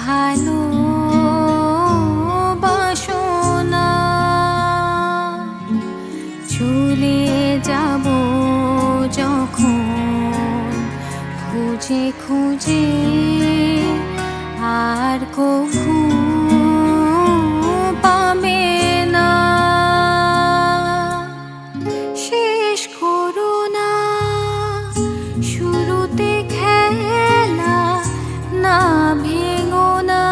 ভালোবাসনা চলে যাব যখন খুঁজে খুঁজে আর কভু পাবে না। শেষ করো না শুরুতে খেলা, না ভেঙো না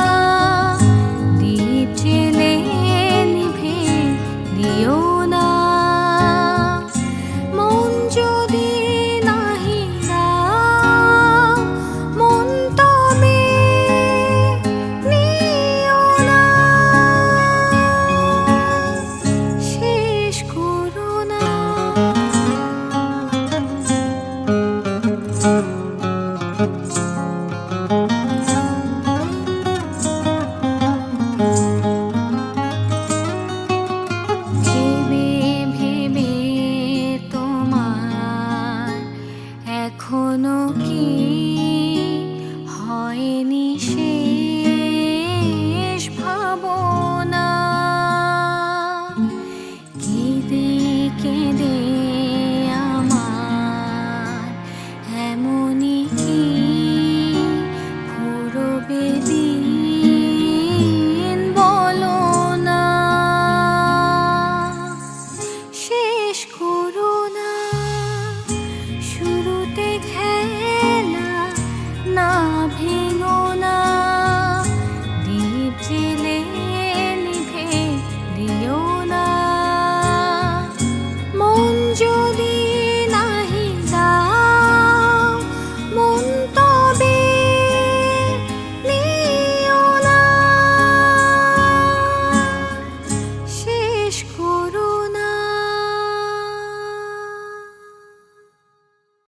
দীপ জেলে নিভে দিও না। মন যদি নাহি দাও মন তবে নিও না। শেষ করো না। ভেবে ভেবে তোমার এখনো কি